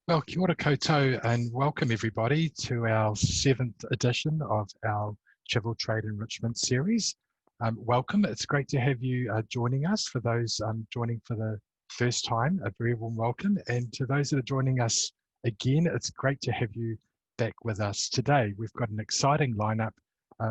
Well, kia ora koutou and welcome everybody to our 7th edition of our Travel Trade Enrichment series. Welcome, it's great to have you joining us. For those joining for the first time, a very warm welcome. And to those that are joining us again, it's great to have you back with us today. We've got an exciting lineup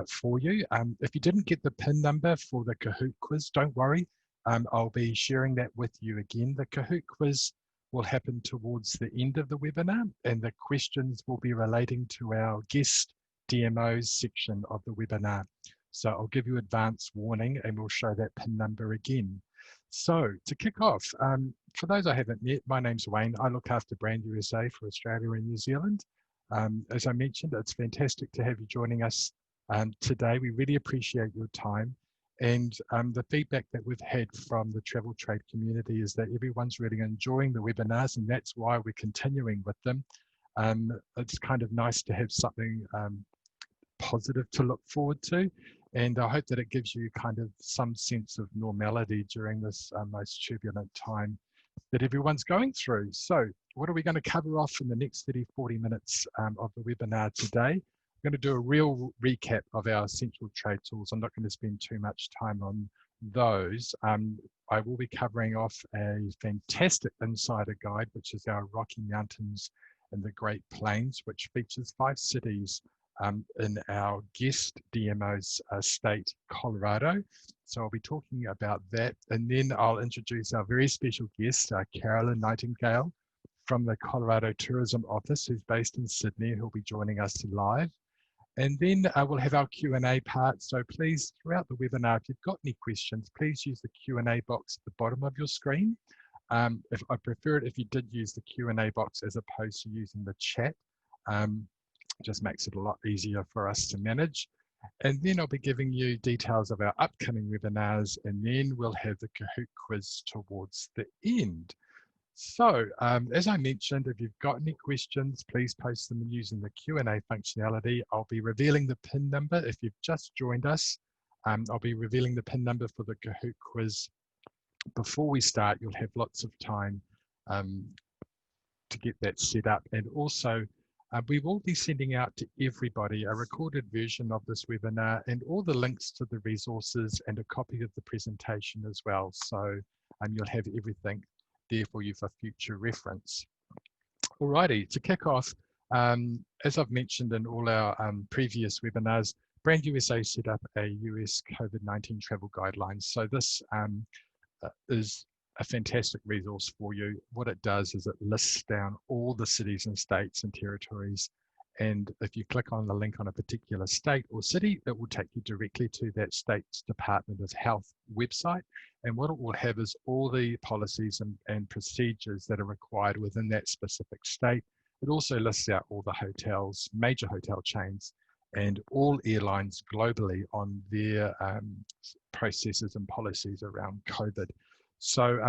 for you. If you didn't get the PIN number for the Kahoot quiz, don't worry. I'll be sharing that with you again. The Kahoot quiz will happen towards the end of the webinar, and the questions will be relating to our guest DMOs section of the webinar. So I'll give you advance warning and we'll show that PIN number again. So to kick off, for those I haven't met, my name's Wayne. I look after Brand USA for Australia and New Zealand. As I mentioned, it's fantastic to have you joining us today. We really appreciate your time. And the feedback that we've had from the travel trade community is that everyone's really enjoying the webinars, and that's why we're continuing with them. It's kind of nice to have something positive to look forward to. And I hope that it gives you kind of some sense of normality during this most turbulent time that everyone's going through. So what are we going to cover off in the next 30-40 minutes of the webinar today? I'm going to do a real recap of our essential trade tools. I'm not going to spend too much time on those. I will be covering off a fantastic insider guide, which is our Rocky Mountains and the Great Plains, which features 5 cities in our guest DMO's state, Colorado. So I'll be talking about that. And then I'll introduce our very special guest, Carolyn Nightingale from the Colorado Tourism Office, who's based in Sydney, who'll be joining us live. And then we'll have our Q&A part. So please, throughout the webinar, if you've got any questions, please use the Q&A box at the bottom of your screen. If I prefer it if you did use the Q&A box as opposed to using the chat. Just makes it a lot easier for us to manage. And then I'll be giving you details of our upcoming webinars, and then we'll have the Kahoot quiz towards the end. So, as I mentioned, if you've got any questions, please post them using the Q&A functionality. I'll be revealing the PIN number. If you've just joined us, I'll be revealing the PIN number for the Kahoot quiz. Before we start, you'll have lots of time to get that set up. And also, we will be sending out to everybody a recorded version of this webinar and all the links to the resources and a copy of the presentation as well. So you'll have everything there for you for future reference. Alrighty, to kick off, as I've mentioned in all our previous webinars, Brand USA set up a US COVID-19 travel guidelines. So this is a fantastic resource for you. What it does is it lists down all the cities and states and territories. And if you click on the link on a particular state or city, it will take you directly to that state's Department of Health website. And what it will have is all the policies and procedures that are required within that specific state. It also lists out all the hotels, major hotel chains, and all airlines globally on their processes and policies around COVID. So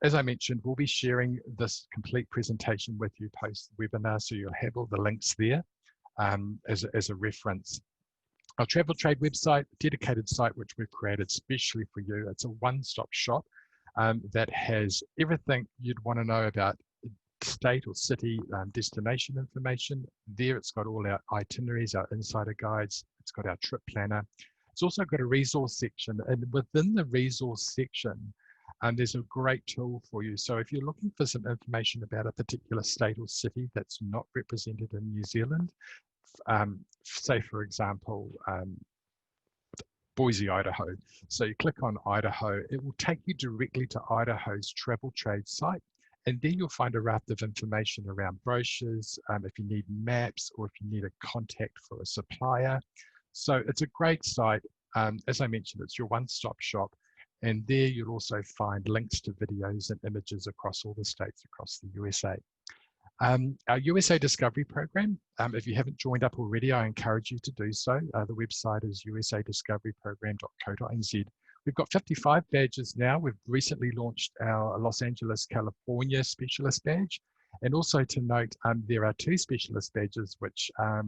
as I mentioned, we'll be sharing this complete presentation with you post the webinar, so you'll have all the links there as a reference. Our Travel Trade website, dedicated site which we've created specially for you. It's a one-stop shop that has everything you'd want to know about state or city destination information. There it's got all our itineraries, our insider guides. It's got our trip planner. It's also got a resource section, and within the resource section, there's a great tool for you. So if you're looking for some information about a particular state or city that's not represented in New Zealand, say for example, Boise, Idaho. So you click on Idaho, it will take you directly to Idaho's travel trade site. And then you'll find a raft of information around brochures, if you need maps or if you need a contact for a supplier. So it's a great site. As I mentioned, it's your one-stop shop. And there you'll also find links to videos and images across all the states across the USA. Our USA Discovery program, if you haven't joined up already, I encourage you to do so. The website is usadiscoveryprogram.co.nz. We've got 55 badges now. We've recently launched our Los Angeles, California specialist badge. And also to note, there are 2 specialist badges which are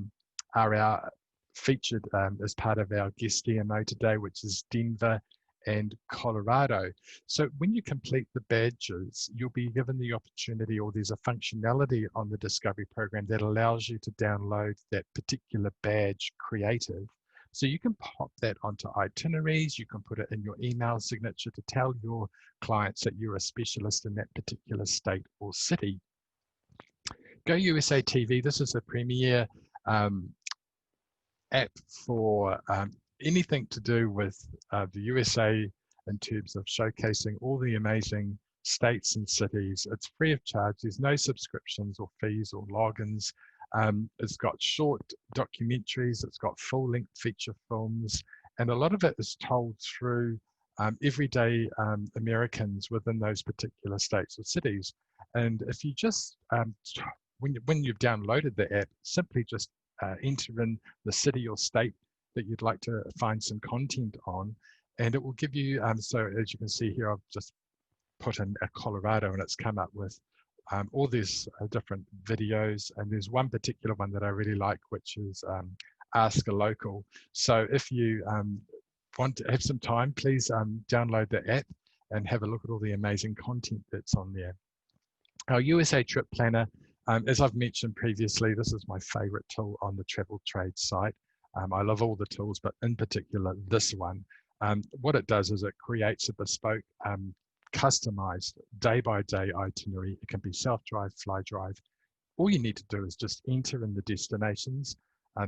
our featured as part of our guest DMO today, which is Denver and Colorado. So when you complete the badges, you'll be given the opportunity, or there's a functionality on the Discovery program that allows you to download that particular badge creative. So you can pop that onto itineraries, you can put it in your email signature to tell your clients that you're a specialist in that particular state or city. Go USA TV, this is a premier app for anything to do with the USA in terms of showcasing all the amazing states and cities. It's free of charge. There's no subscriptions or fees or logins. It's got short documentaries. It's got full-length feature films. And a lot of it is told through everyday Americans within those particular states or cities. And if you just, when you've downloaded the app, simply just enter in the city or state that you'd like to find some content on, and it will give you, so as you can see here, I've just put in Colorado and it's come up with all these different videos, and there's one particular one that I really like, which is Ask a Local. So if you want to have some time, please download the app and have a look at all the amazing content that's on there. Our USA Trip Planner, as I've mentioned previously, this is my favorite tool on the Travel Trade site. I love all the tools, but in particular, this one. What it does is it creates a bespoke, customized day-by-day itinerary. It can be self-drive, fly drive. All you need to do is just enter in the destinations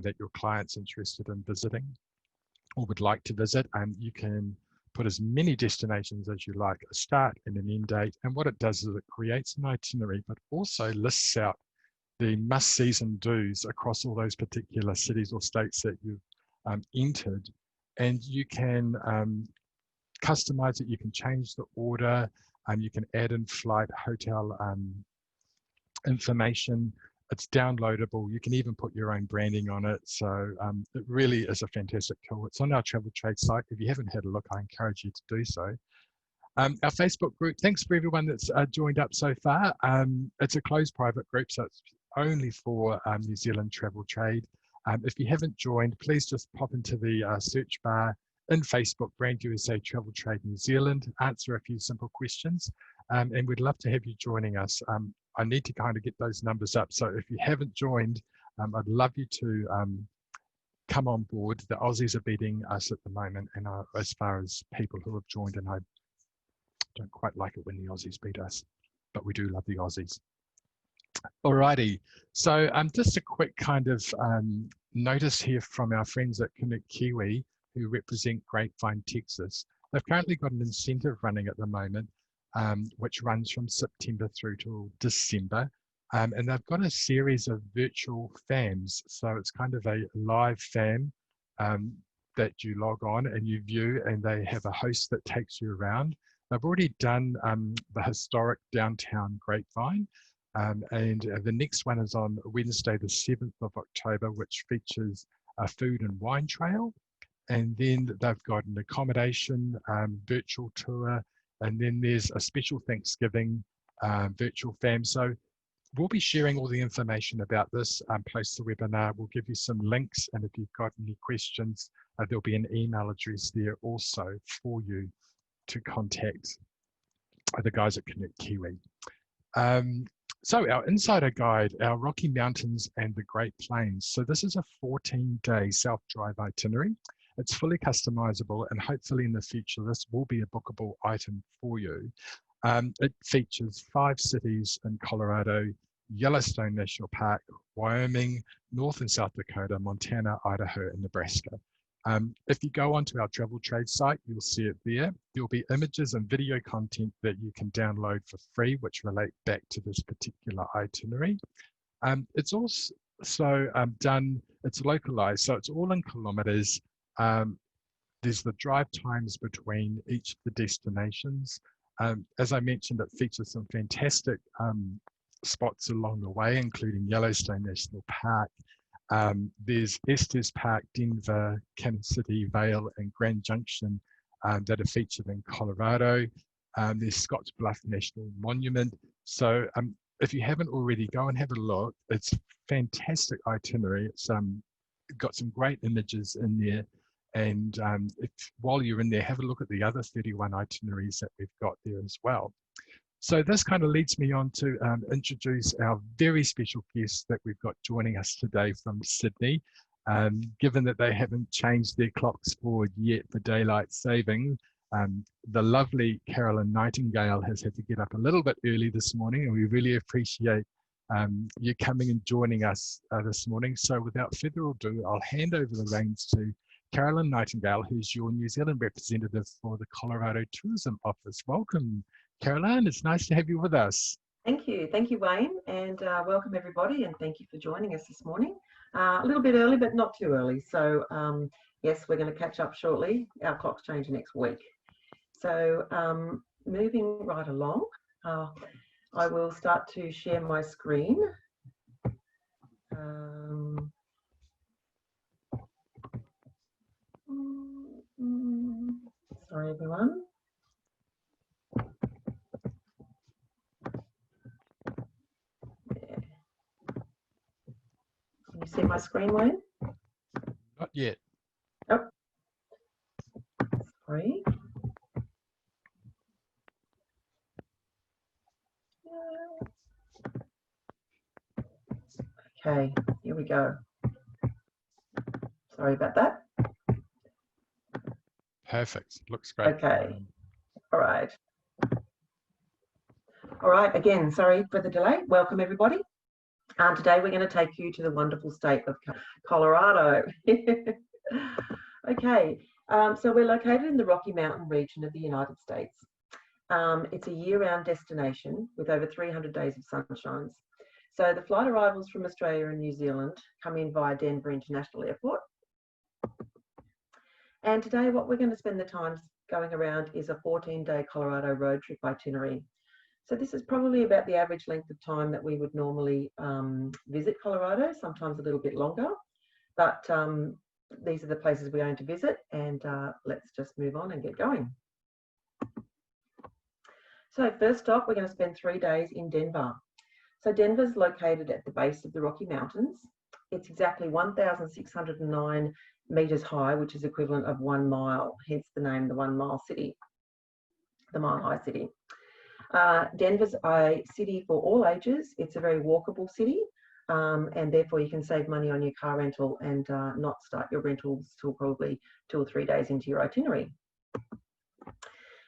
that your client's interested in visiting or would like to visit, and you can put as many destinations as you like, a start and an end date. And what it does is it creates an itinerary, but also lists out the must-sees and do's across all those particular cities or states that you've entered. And you can customize it, you can change the order, and you can add in flight, hotel information. It's downloadable. You can even put your own branding on it. So it really is a fantastic tool. It's on our Travel Trade site. If you haven't had a look, I encourage you to do so. Our Facebook group, thanks for everyone that's joined up so far. It's a closed private group, so it's only for New Zealand Travel Trade. If you haven't joined, please just pop into the search bar in Facebook, Brand USA Travel Trade New Zealand, answer a few simple questions, and we'd love to have you joining us. I need to kind of get those numbers up. So if you haven't joined, I'd love you to come on board. The Aussies are beating us at the moment, and as far as people who have joined, and I don't quite like it when the Aussies beat us, but we do love the Aussies. Alrighty, so just a quick kind of notice here from our friends at Connect Kiwi who represent Grapevine, Texas. They've currently got an incentive running at the moment, which runs from September through to December. And they've got a series of virtual FAMs. So it's kind of a live FAM that you log on and you view, and they have a host that takes you around. They've already done the historic downtown Grapevine. And the next one is on Wednesday, the 7th of October, which features a food and wine trail. And then they've got an accommodation virtual tour. And then there's a special Thanksgiving virtual FAM. So we'll be sharing all the information about this post the webinar. We'll give you some links. And if you've got any questions, there'll be an email address there also for you to contact the guys at Connect Kiwi. So our insider guide, our Rocky Mountains and the Great Plains. So this is a 14-day self-drive itinerary. It's fully customizable, and hopefully in the future, this will be a bookable item for you. It features 5 cities in Colorado, Yellowstone National Park, Wyoming, North and South Dakota, Montana, Idaho, and Nebraska. If you go onto our Travel Trade site, you'll see it there. There'll be images and video content that you can download for free, which relate back to this particular itinerary. It's also done, it's localized, so it's all in kilometers. There's the drive times between each of the destinations. As I mentioned, it features some fantastic spots along the way, including Yellowstone National Park. There's Estes Park, Denver, Kansas City, Vail, and Grand Junction that are featured in Colorado. There's Scotts Bluff National Monument. So if you haven't already, go and have a look. It's a fantastic itinerary. It's got some great images in there. And while you're in there, have a look at the other 31 itineraries that we've got there as well. So this kind of leads me on to introduce our very special guest that we've got joining us today from Sydney. Given that they haven't changed their clocks forward yet for daylight saving, the lovely Carolyn Nightingale has had to get up a little bit early this morning, and we really appreciate you coming and joining us this morning. So without further ado, I'll hand over the reins to Carolyn Nightingale, who's your New Zealand representative for the Colorado Tourism Office. Welcome, Carolyn. It's nice to have you with us. Thank you, Wayne, and welcome everybody, and thank you for joining us this morning. A little bit early, but not too early. So yes, we're going to catch up shortly. Our clocks change next week. So moving right along, I will start to share my screen. Sorry, everyone. Can you see my screen, Wayne? Not yet. Oh, sorry. Okay, here we go. Sorry about that. Perfect. Looks great. Okay. All right. All right. Again, sorry for the delay. Welcome, everybody. Today we're going to take you to the wonderful state of Colorado. Okay. So we're located in the Rocky Mountain region of the United States. It's a year-round destination with over 300 days of sunshines. So the flight arrivals from Australia and New Zealand come in via Denver International Airport. And today what we're going to spend the time going around is a 14-day Colorado road trip itinerary. So this is probably about the average length of time that we would normally visit Colorado, sometimes a little bit longer. But these are the places we're going to visit, and let's just move on and get going. So first stop, we're going to spend 3 days in Denver. So Denver's located at the base of the Rocky Mountains. It's exactly 1,609 meters high, which is equivalent of 1 mile, hence the name, the 1 mile city, the Mile High City. Denver's a city for all ages. It's a very walkable city, and therefore you can save money on your car rental and not start your rentals till probably 2 or 3 days into your itinerary.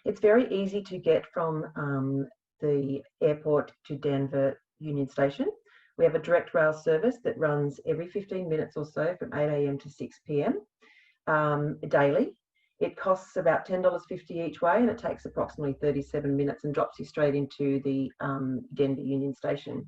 It's very easy to get from the airport to Denver Union Station. We have a direct rail service that runs every 15 minutes or so from 8 a.m. to 6 p.m. Daily. It costs about $10.50 each way, and it takes approximately 37 minutes and drops you straight into the Denver Union Station.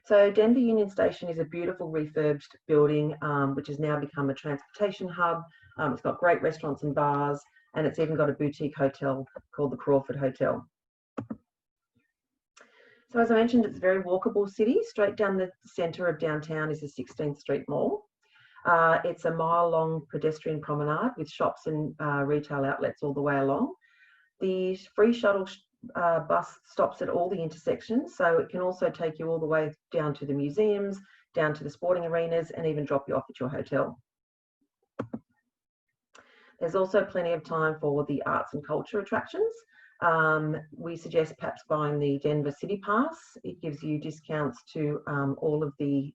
So Denver Union Station is a beautiful refurbished building which has now become a transportation hub. It's got great restaurants and bars, and it's even got a boutique hotel called the Crawford Hotel. So as I mentioned, it's a very walkable city. Straight down the centre of downtown is the 16th Street Mall. It's a mile-long pedestrian promenade with shops and retail outlets all the way along. The free shuttle bus stops at all the intersections, so it can also take you all the way down to the museums, down to the sporting arenas, and even drop you off at your hotel. There's also plenty of time for the arts and culture attractions. We suggest perhaps buying the Denver City Pass. It gives you discounts to all of the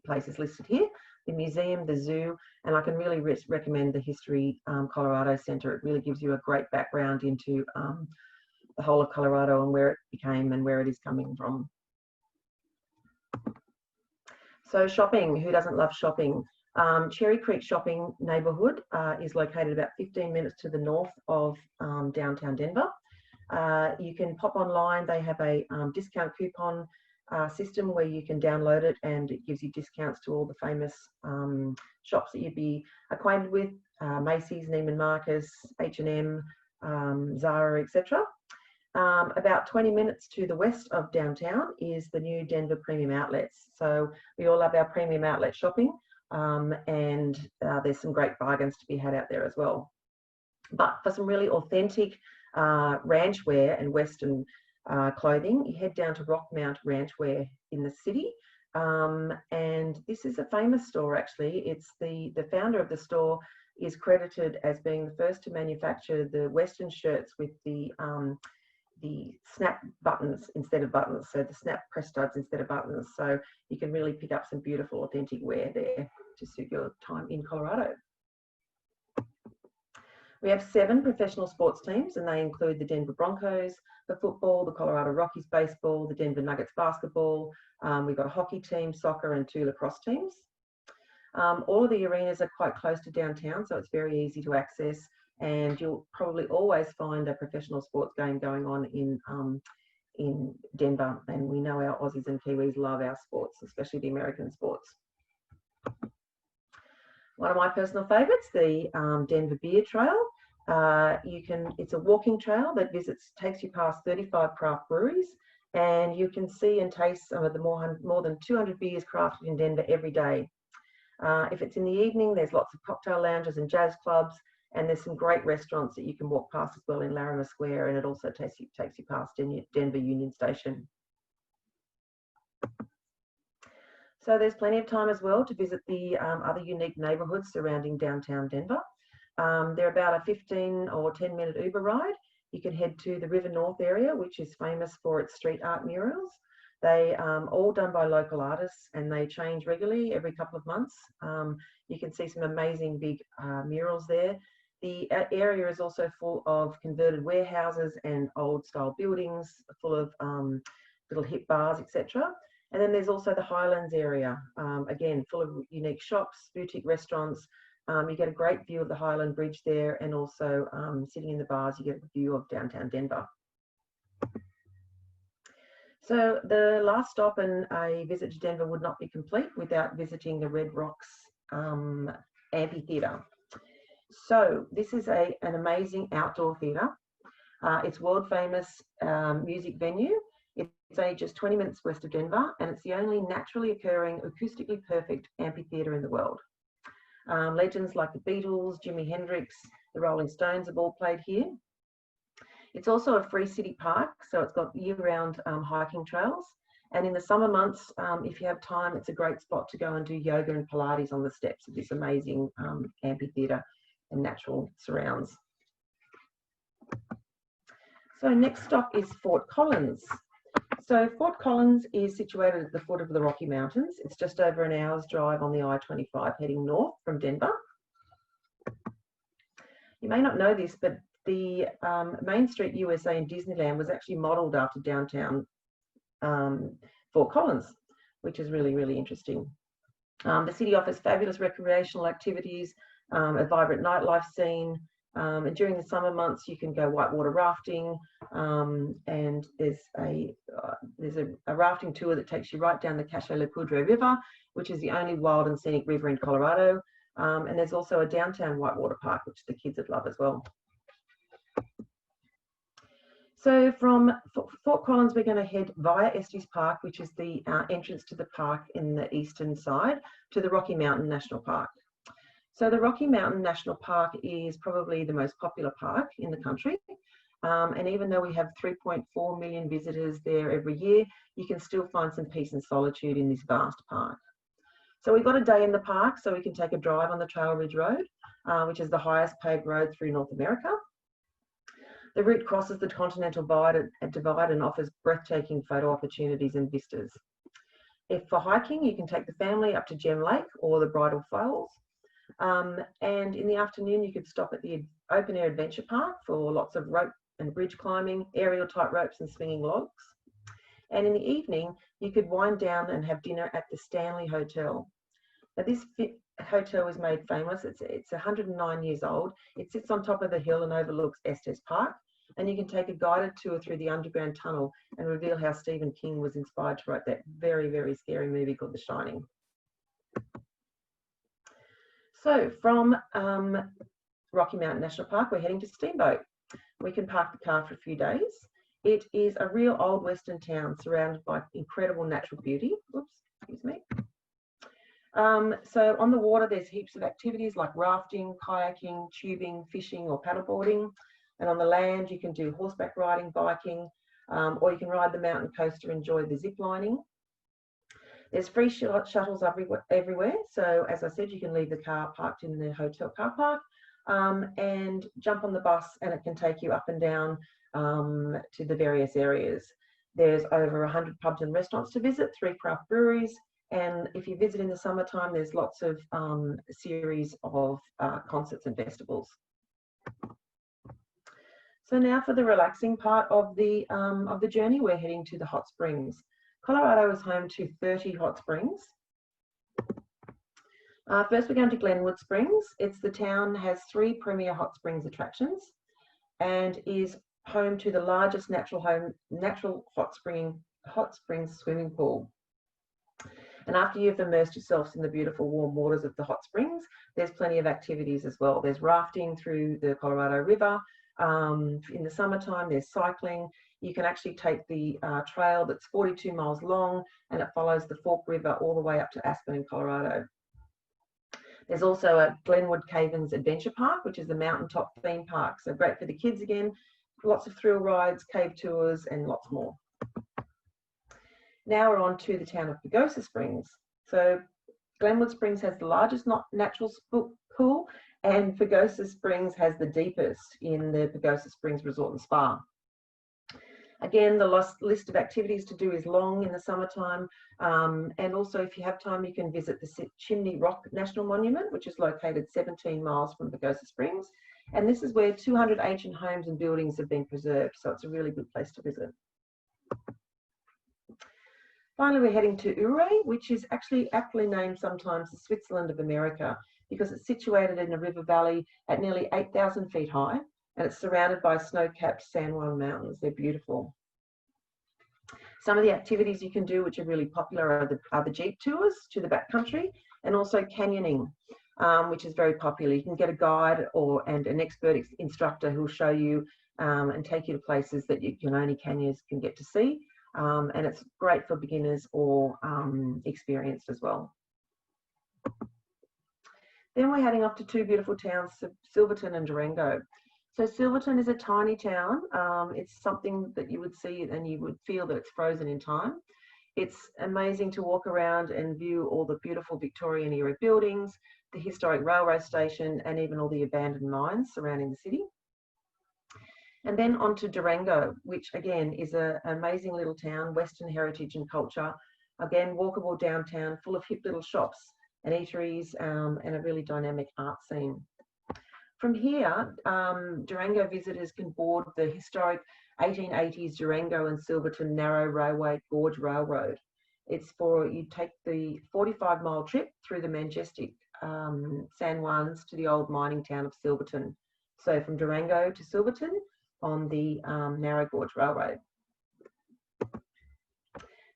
places listed here, the museum, the zoo, and I can really recommend the History Colorado Center. It really gives you a great background into the whole of Colorado and where it became and where it is coming from. So shopping, who doesn't love shopping? Cherry Creek Shopping Neighborhood is located about 15 minutes to the north of downtown Denver. You can pop online. They have a discount coupon system where you can download it, and it gives you discounts to all the famous shops that you'd be acquainted with, Macy's, Neiman Marcus, H&M, Zara, etc. About 20 minutes to the west of downtown is the new Denver Premium Outlets. So we all love our premium outlet shopping. And there's some great bargains to be had out there as well. But for some really authentic ranch wear and Western clothing, you head down to Rockmount Ranch Wear in the city. And this is a famous store, actually. It's the founder of the store is credited as being the first to manufacture the Western shirts with the snap buttons instead of buttons, so the snap press studs instead of buttons. So you can really pick up some beautiful, authentic wear there to suit your time in Colorado. We have 7 professional sports teams, and they include the Denver Broncos for football, the Colorado Rockies baseball, the Denver Nuggets basketball. We've got a hockey team, soccer, and 2 lacrosse teams. All of the arenas are quite close to downtown, so it's very easy to access, and you'll probably always find a professional sports game going on in Denver. And we know our Aussies and Kiwis love our sports, especially the American sports. One of my personal favourites, the Denver Beer Trail. It's a walking trail that takes you past 35 craft breweries, and you can see and taste some of the more than 200 beers crafted in Denver every day. If it's in the evening, there's lots of cocktail lounges and jazz clubs, and there's some great restaurants that you can walk past as well in Larimer Square, and it also takes you past Denver Union Station. So there's plenty of time as well to visit the other unique neighbourhoods surrounding downtown Denver. They're about a 15 or 10-minute Uber ride. You can head to the River North area, which is famous for its street art murals. They all done by local artists, and they change regularly every couple of months. You can see some amazing big murals there. The area is also full of converted warehouses and old style buildings, full of little hip bars, etc. And then there's also the Highlands area, again, full of unique shops, boutique restaurants. You get a great view of the Highland Bridge there, and also sitting in the bars, you get a view of downtown Denver. So the last stop and a visit to Denver would not be complete without visiting the Red Rocks Amphitheatre. So this is an amazing outdoor theatre. It's world famous music venue. It's only just 20 minutes west of Denver, and it's the only naturally occurring, acoustically perfect amphitheatre in the world. Legends like the Beatles, Jimi Hendrix, the Rolling Stones have all played here. It's also a free city park, so it's got year-round hiking trails. And in the summer months, if you have time, it's a great spot to go and do yoga and Pilates on the steps of this amazing amphitheatre and natural surrounds. So next stop is Fort Collins. So Fort Collins is situated at the foot of the Rocky Mountains. It's just over an hour's drive on the I-25 heading north from Denver. You may not know this, but the Main Street USA in Disneyland was actually modelled after downtown Fort Collins, which is really, really interesting. The city offers fabulous recreational activities, a vibrant nightlife scene, and during the summer months you can go whitewater rafting, and there's a rafting tour that takes you right down the Cache La Poudre River, which is the only wild and scenic river in Colorado. And there's also a downtown whitewater park, which the kids would love as well. So from Fort Collins, we're going to head via Estes Park, which is the entrance to the park in the eastern side, to the Rocky Mountain National Park. So the Rocky Mountain National Park is probably the most popular park in the country. And even though we have 3.4 million visitors there every year, you can still find some peace and solitude in this vast park. So we've got a day in the park, so we can take a drive on the Trail Ridge Road, which is the highest paved road through North America. The route crosses the Continental Divide and offers breathtaking photo opportunities and vistas. If for hiking, you can take the family up to Gem Lake or the Bridal Falls. And in the afternoon, you could stop at the Open Air Adventure Park for lots of rope and bridge climbing, aerial tight ropes and swinging logs. And in the evening, you could wind down and have dinner at the Stanley Hotel. Now, this hotel was made famous. It's 109 years old. It sits on top of the hill and overlooks Estes Park. And you can take a guided tour through the underground tunnel and reveal how Stephen King was inspired to write that very, very scary movie called The Shining. So from Rocky Mountain National Park, we're heading to Steamboat. We can park the car for a few days. It is a real old Western town surrounded by incredible natural beauty. Oops, excuse me. So on the water, there's heaps of activities like rafting, kayaking, tubing, fishing or paddleboarding. And on the land, you can do horseback riding, biking, or you can ride the mountain coaster and enjoy the zip lining. There's free shuttles everywhere. So as I said, you can leave the car parked in the hotel car park and jump on the bus, and it can take you up and down to the various areas. There's over 100 pubs and restaurants to visit, 3 craft breweries, and if you visit in the summertime, there's lots of series of concerts and festivals. So now for the relaxing part of the journey, we're heading to the hot springs. Colorado is home to 30 hot springs. First, we're going to Glenwood Springs. The town has 3 premier hot springs attractions and is home to the largest natural hot springs swimming pool. And after you've immersed yourselves in the beautiful warm waters of the hot springs, there's plenty of activities as well. There's rafting through the Colorado River. In the summertime, there's cycling. You can actually take the trail that's 42 miles long, and it follows the Fork River all the way up to Aspen in Colorado. There's also a Glenwood Cavens Adventure Park, which is a mountaintop theme park. So great for the kids again. Lots of thrill rides, cave tours, and lots more. Now we're on to the town of Pagosa Springs. So Glenwood Springs has the largest natural pool, and Pagosa Springs has the deepest in the Pagosa Springs Resort and Spa. Again, the list of activities to do is long in the summertime, and also if you have time, you can visit the Chimney Rock National Monument, which is located 17 miles from Pagosa Springs, and this is where 200 ancient homes and buildings have been preserved, so it's a really good place to visit. Finally, we're heading to Ouray, which is actually aptly named sometimes the Switzerland of America, because it's situated in a river valley at nearly 8,000 feet high, and it's surrounded by snow-capped San Juan Mountains. They're beautiful. Some of the activities you can do, which are really popular, are the Jeep tours to the backcountry, and also canyoning, which is very popular. You can get a guide and an expert instructor who will show you and take you to places that only canyons can get to see. And it's great for beginners or experienced as well. Then we're heading off to 2 beautiful towns, Silverton and Durango. So Silverton is a tiny town. It's something that you would see and you would feel that it's frozen in time. It's amazing to walk around and view all the beautiful Victorian era buildings, the historic railway station, and even all the abandoned mines surrounding the city. And then on to Durango, which again is an amazing little town, Western heritage and culture. Again, walkable downtown, full of hip little shops and eateries, and a really dynamic art scene. From here, Durango visitors can board the historic 1880s Durango and Silverton Narrow Railway Gorge Railroad. You take the 45-mile trip through the majestic San Juans to the old mining town of Silverton. So from Durango to Silverton on the Narrow Gorge Railroad.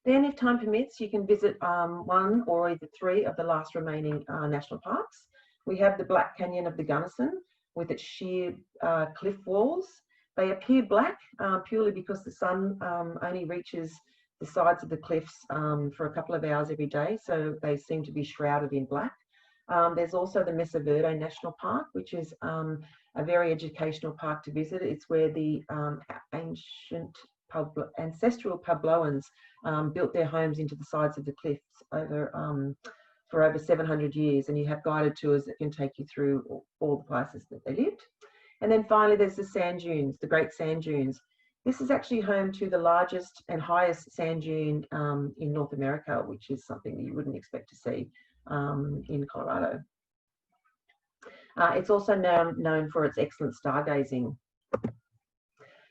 Then, if time permits, you can visit 1 or either 3 of the last remaining national parks. We have the Black Canyon of the Gunnison with its sheer cliff walls. They appear black purely because the sun only reaches the sides of the cliffs for a couple of hours every day, so they seem to be shrouded in black. There's also the Mesa Verde National Park, which is a very educational park to visit. It's where the ancestral Puebloans built their homes into the sides of the cliffs for over 700 years, and you have guided tours that can take you through all the places that they lived. And then finally, there's the sand dunes, the Great Sand Dunes. This is actually home to the largest and highest sand dune in North America, which is something that you wouldn't expect to see in Colorado. It's also known for its excellent stargazing.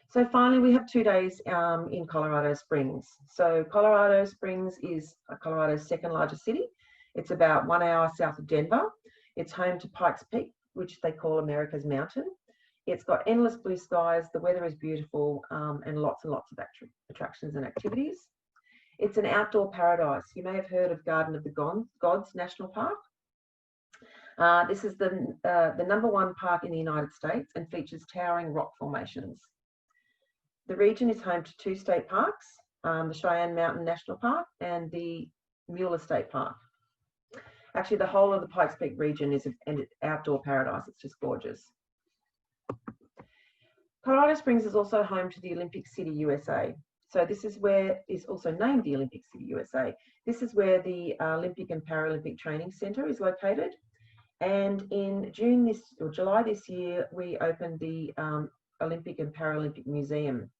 So finally, we have 2 days in Colorado Springs. So Colorado Springs is Colorado's 2nd largest city. It's about 1 hour south of Denver. It's home to Pikes Peak, which they call America's Mountain. It's got endless blue skies, the weather is beautiful, and lots of attractions and activities. It's an outdoor paradise. You may have heard of Garden of the Gods National Park. This is the #1 park in the United States and features towering rock formations. The region is home to 2 state parks, the Cheyenne Mountain National Park and the Mueller State Park. Actually, the whole of the Pikes Peak region is an outdoor paradise. It's just gorgeous. Colorado Springs is also home to the Olympic City, USA. So this is where is also named the Olympic City, USA. This is where the Olympic and Paralympic Training Centre is located. And in July this year, we opened the Olympic and Paralympic Museum.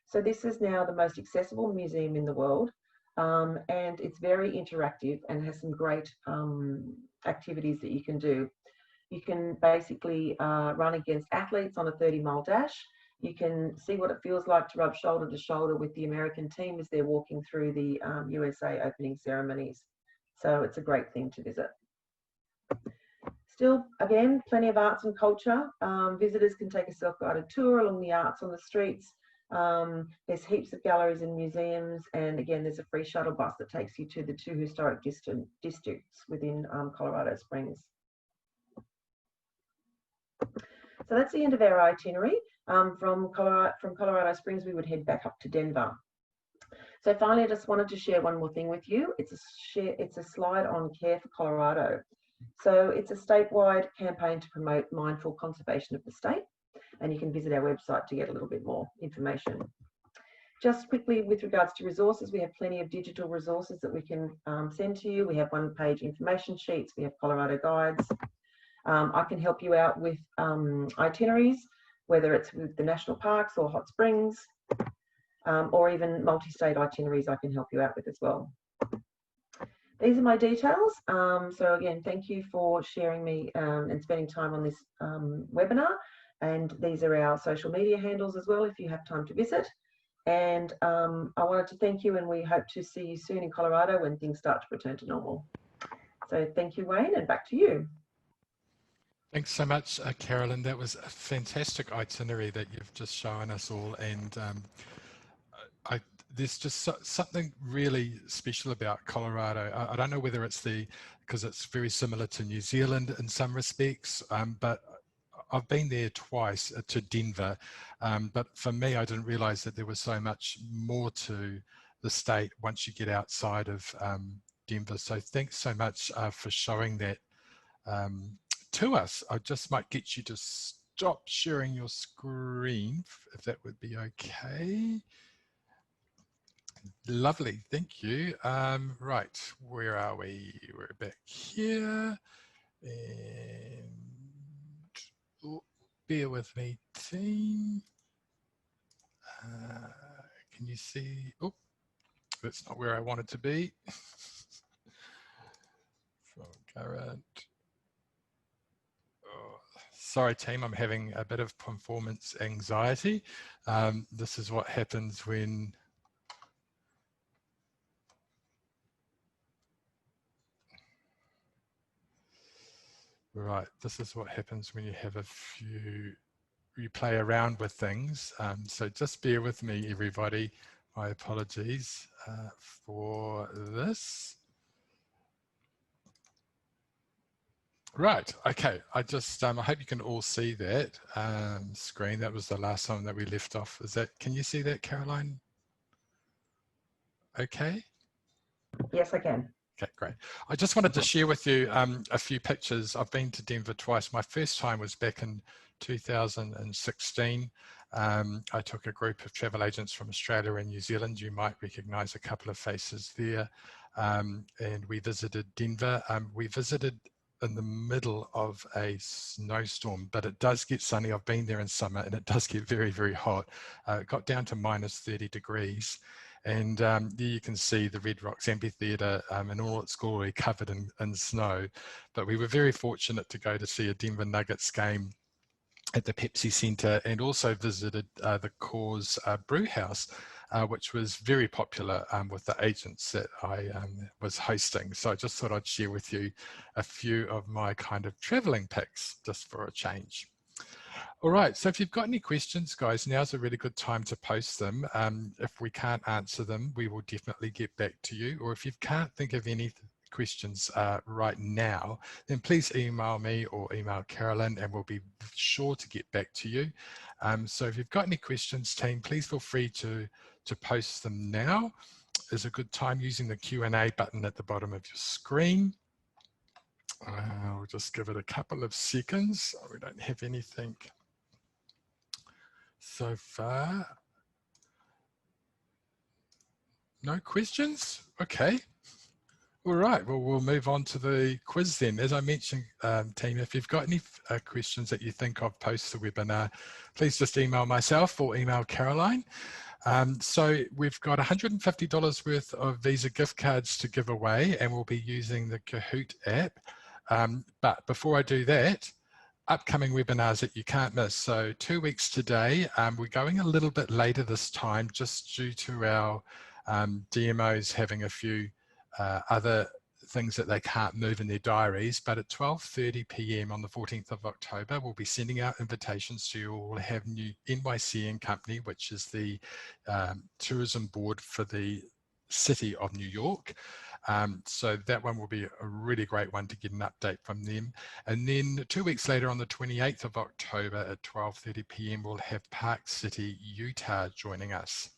So this is now the most accessible museum in the world, and it's very interactive and has some great activities that you can do. You can basically run against athletes on a 30-mile dash. You can see what it feels like to rub shoulder to shoulder with the American team as they're walking through the USA opening ceremonies. So it's a great thing to visit. Still, again, plenty of arts and culture. Visitors can take a self-guided tour along the arts on the streets. There's heaps of galleries and museums, and again, there's a free shuttle bus that takes you to the 2 historic districts within Colorado Springs. So that's the end of our itinerary. From Colorado Springs, we would head back up to Denver. So finally, I just wanted to share one more thing with you. It's a slide on Care for Colorado. So it's a statewide campaign to promote mindful conservation of the state, and you can visit our website to get a little bit more information. Just quickly, with regards to resources, we have plenty of digital resources that we can send to you. We have one-page information sheets, we have Colorado guides. I can help you out with itineraries, whether it's with the national parks or hot springs, or even multi-state itineraries I can help you out with as well. These are my details. So again, thank you for sharing me and spending time on this webinar. And these are our social media handles as well, if you have time to visit. And I wanted to thank you, and we hope to see you soon in Colorado when things start to return to normal. So thank you, Wayne, and back to you. Thanks so much, Carolyn. That was a fantastic itinerary that you've just shown us all. And there's just something really special about Colorado. I don't know whether it's because it's very similar to New Zealand in some respects, but I've been there twice to Denver. But for me, I didn't realize that there was so much more to the state once you get outside of Denver. So thanks so much for showing that to us. I just might get you to stop sharing your screen, if that would be okay. Lovely, thank you. Right, where are we? We're back here. And bear with me, team. Can you see? Oh, that's not where I wanted to be. From current. Oh, sorry, team, I'm having a bit of performance anxiety. This is what happens when this is what happens when you have you play around with things. So just bear with me, everybody. My apologies for this. Right, okay, I hope you can all see that screen. That was the last time that we left off. Can you see that, Caroline? Okay. Yes, I can. Okay, great. I just wanted to share with you a few pictures. I've been to Denver twice. My first time was back in 2016. I took a group of travel agents from Australia and New Zealand. You might recognize a couple of faces there. And we visited Denver. We visited in the middle of a snowstorm, but it does get sunny. I've been there in summer and it does get very, very hot. It got down to minus 30 degrees. And there you can see the Red Rocks Amphitheatre in all its glory, covered in snow. But we were very fortunate to go to see a Denver Nuggets game at the Pepsi Center, and also visited the Coors Brew House, which was very popular with the agents that I was hosting. So I just thought I'd share with you a few of my kind of traveling pics just for a change. All right, so if you've got any questions, guys, now's a really good time to post them. If we can't answer them, we will definitely get back to you. Or if you can't think of any questions right now, then please email me or email Carolyn and we'll be sure to get back to you. So if you've got any questions, team, please feel free to post them now. Is a good time using the Q&A button at the bottom of your screen. I'll just give it a couple of seconds. We don't have anything so far. No questions? Okay. All right, well, we'll move on to the quiz then. As I mentioned, team, if you've got any questions that you think of post the webinar, please just email myself or email Caroline. So we've got $150 worth of Visa gift cards to give away, and we'll be using the Kahoot app. But before I do that, upcoming webinars that you can't miss. So 2 weeks today, we're going a little bit later this time just due to our DMOs having a few other things that they can't move in their diaries, but at 12:30 p.m. on the 14th of October, we'll be sending out invitations to you all. We'll have new NYC and Company, which is the tourism board for the city of New York. So that one will be a really great one to get an update from them. And then 2 weeks later on the 28th of October at 12:30 p.m. we'll have Park City, Utah joining us.